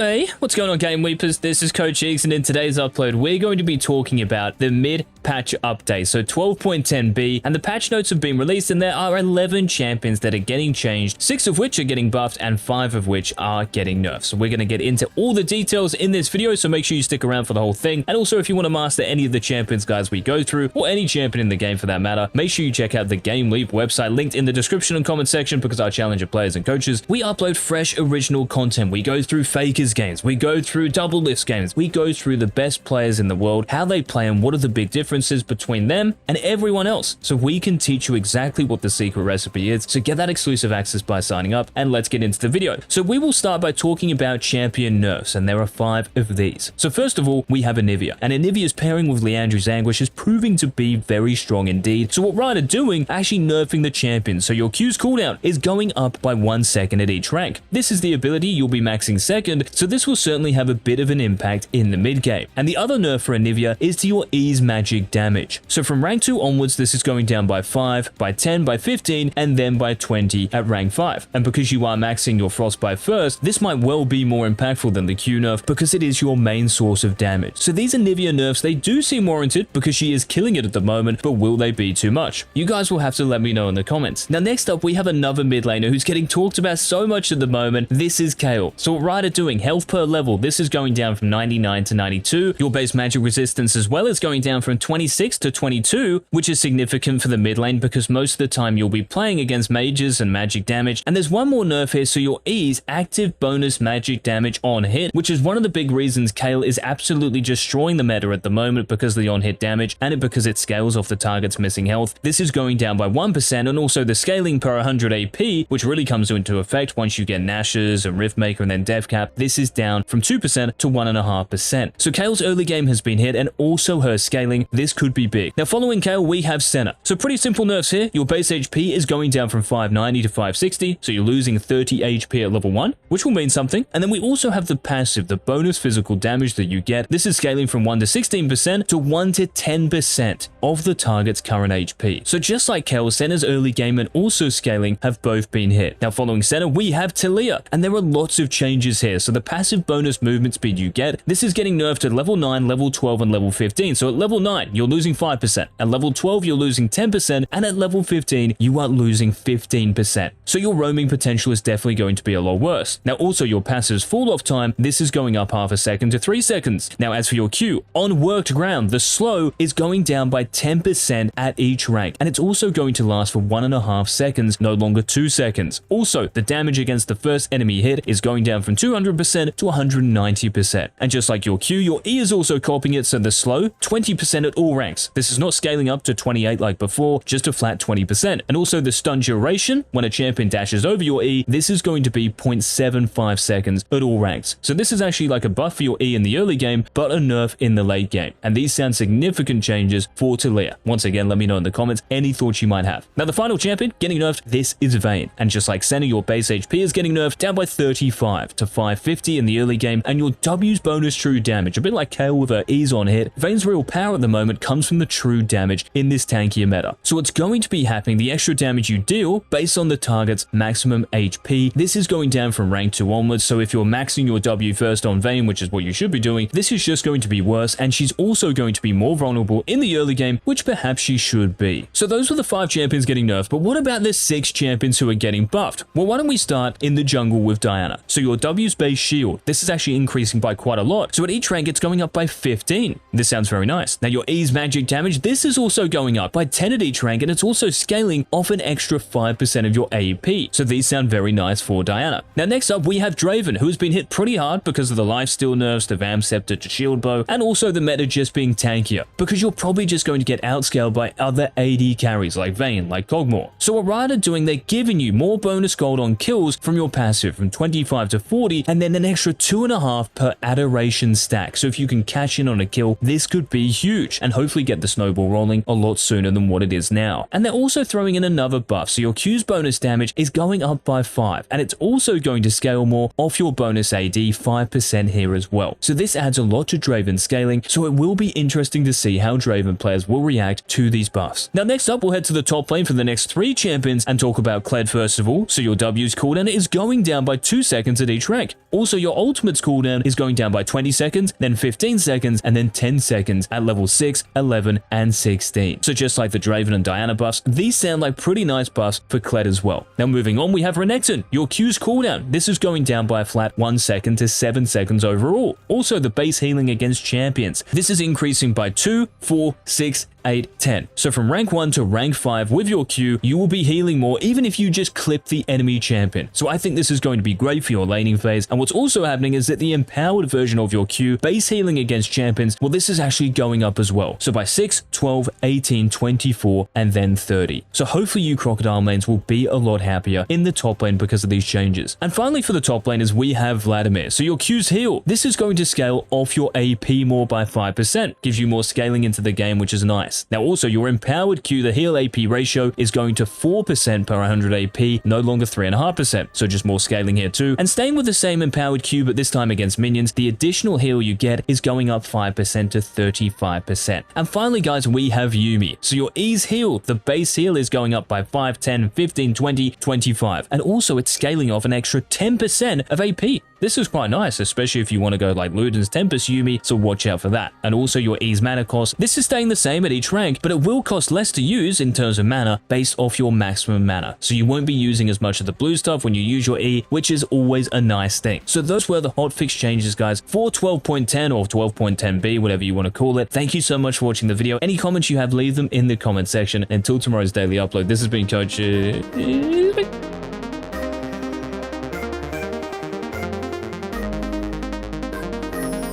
Hey, what's going on, Game Weepers? This is Coach Eags, and in today's upload, we're going to be talking about the mid-patch update, so 12.10b, and the patch notes have been released, and there are 11 champions that are getting changed, 6 of which are getting buffed, and 5 of which are getting nerfed. So we're going to get into all the details in this video, so make sure you stick around for the whole thing. And also, if you want to master any of the champions guides we go through, or any champion in the game for that matter, make sure you check out the GameLeap website, linked in the description and comment section, because our challenger players and coaches, we upload fresh original content. We go through Fakers games, we go through double lifts games, we go through the best players in the world, how they play and what are the big differences between them and everyone else, so we can teach you exactly what the secret recipe is. So get that exclusive access by signing up, and let's get into the video. So we will start by talking about champion nerfs, and there are 5 of these. So first of all, we have Anivia, and Anivia's pairing with Liandry's Anguish is proving to be very strong indeed. So what Riot are doing, actually nerfing the champion, so your Q's cooldown is going up by 1 second at each rank. This is the ability you'll be maxing second, so this will certainly have a bit of an impact in the mid game. And the other nerf for Anivia is to your E's magic damage. So from rank 2 onwards, this is going down by 5, by 10, by 15, and then by 20 at rank 5. And because you are maxing your Frostbite first, this might well be more impactful than the Q nerf because it is your main source of damage. So these Anivia nerfs, they do seem warranted because she is killing it at the moment, but will they be too much? You guys will have to let me know in the comments. Now next up, we have another mid laner who's getting talked about so much at the moment. This is Kayle. So what Riot are doing, health per level, this is going down from 99 to 92. Your base magic resistance as well is going down from 26 to 22, which is significant for the mid lane because most of the time you'll be playing against mages and magic damage. And there's one more nerf here, so your E's active bonus magic damage on hit, which is one of the big reasons Kayle is absolutely destroying the meta at the moment because of the on hit damage and because it scales off the target's missing health. This is going down by 1%, and also the scaling per 100 AP, which really comes into effect once you get Nashers and Riftmaker and then Devcap. This is down from 2% to 1.5%. So Kayle's early game has been hit, and also her scaling. This could be big. Now following Kayle, we have Senna. So pretty simple nerfs here. Your base HP is going down from 590 to 560, so you're losing 30 HP at level 1, which will mean something. And then we also have the passive, the bonus physical damage that you get. This is scaling from 1 to 16% to 1 to 10% of the target's current HP. So just like Kayle, Senna's early game and also scaling have both been hit. Now following Senna, we have Taliyah, and there are lots of changes here. So the passive bonus movement speed you get, this is getting nerfed at level 9, level 12, and level 15. So at level 9, you're losing 5%. At level 12, you're losing 10%. And at level 15, you are losing 15%. So your roaming potential is definitely going to be a lot worse. Now also your passive's fall off time, this is going up half a second to 3 seconds. Now as for your Q, on worked ground, the slow is going down by 10% at each rank. And it's also going to last for 1.5 seconds, no longer 2 seconds. Also, the damage against the first enemy hit is going down from 200% to 190%. And just like your Q, your E is also copying it, so the slow, 20% at all ranks. This is not scaling up to 28 like before, just a flat 20%. And also the stun duration, when a champion dashes over your E, this is going to be 0.75 seconds at all ranks. So this is actually like a buff for your E in the early game, but a nerf in the late game. And these sound significant changes for Taliyah. Once again, let me know in the comments any thoughts you might have. Now the final champion getting nerfed, this is Vayne. And just like Senna, your base HP is getting nerfed down by 35 to 550 in the early game, and your W's bonus true damage, a bit like Kayle with her E's on hit, Vayne's real power at the moment comes from the true damage in this tankier meta. So what's going to be happening, the extra damage you deal based on the target's maximum HP, this is going down from rank 2 onwards. So if you're maxing your W first on Vayne, which is what you should be doing, this is just going to be worse, and she's also going to be more vulnerable in the early game, which perhaps she should be. So those were the 5 champions getting nerfed, but what about the 6 champions who are getting buffed? Well, why don't we start in the jungle with Diana. So your W's base shield, this is actually increasing by quite a lot. So at each rank, it's going up by 15. This sounds very nice. Now your E's magic damage, this is also going up by 10 at each rank, and it's also scaling off an extra 5% of your AP. So these sound very nice for Diana. Now next up, we have Draven, who has been hit pretty hard because of the lifesteal nerfs, the Vam Scepter to shield bow, and also the meta just being tankier, because you're probably just going to get outscaled by other AD carries like Vayne, like Kog'Maw. So what Riot are doing, they're giving you more bonus gold on kills from your passive from 25 to 40, and then an extra 2.5 per adoration stack. So if you can cash in on a kill, this could be huge. and hopefully get the snowball rolling a lot sooner than what it is now. And they're also throwing in another buff, so your Q's bonus damage is going up by 5, and it's also going to scale more off your bonus AD 5% here as well. So this adds a lot to Draven scaling, so it will be interesting to see how Draven players will react to these buffs. Now next up, we'll head to the top lane for the next 3 champions and talk about Kled first of all. So your W's cooldown is going down by 2 seconds at each rank. Also, your ultimate's cooldown is going down by 20 seconds, then 15 seconds, and then 10 seconds at level 6, 11, and 16. So just like the Draven and Diana buffs, these sound like pretty nice buffs for Kled as well. Now moving on, we have Renekton. Your Q's cooldown. This is going down by a flat 1 second to 7 seconds overall. Also, the base healing against champions. This is increasing by 2, 4, 6, 8, 10. So from rank 1 to rank 5 with your Q, you will be healing more even if you just clip the enemy champion. So I think this is going to be great for your laning phase. And what's also happening is that the empowered version of your Q, base healing against champions, well, this is actually going up as well. So by 6, 12, 18, 24, and then 30. So hopefully you Crocodile lanes will be a lot happier in the top lane because of these changes. And finally for the top laners, we have Vladimir. So your Q's heal. This is going to scale off your AP more by 5%. Gives you more scaling into the game, which is nice. Now also your empowered Q, the heal AP ratio is going to 4% per 100 AP, no longer 3.5%, so just more scaling here too. And staying with the same empowered Q, but this time against minions, the additional heal you get is going up 5% to 35%. And finally guys, we have Yuumi. So your E's heal, the base heal is going up by 5, 10, 15, 20, 25, and also it's scaling off an extra 10% of AP. This is quite nice, especially if you want to go like Luden's Tempest Yuumi, so watch out for that. And also your E's mana cost, this is staying the same at each rank, but it will cost less to use in terms of mana based off your maximum mana. So you won't be using as much of the blue stuff when you use your E, which is always a nice thing. So those were the hotfix changes guys for 12.10 or 12.10b, whatever you want to call it. Thank you so much for watching the video. Any comments you have, leave them in the comment section. Until tomorrow's daily upload, this has been Coach...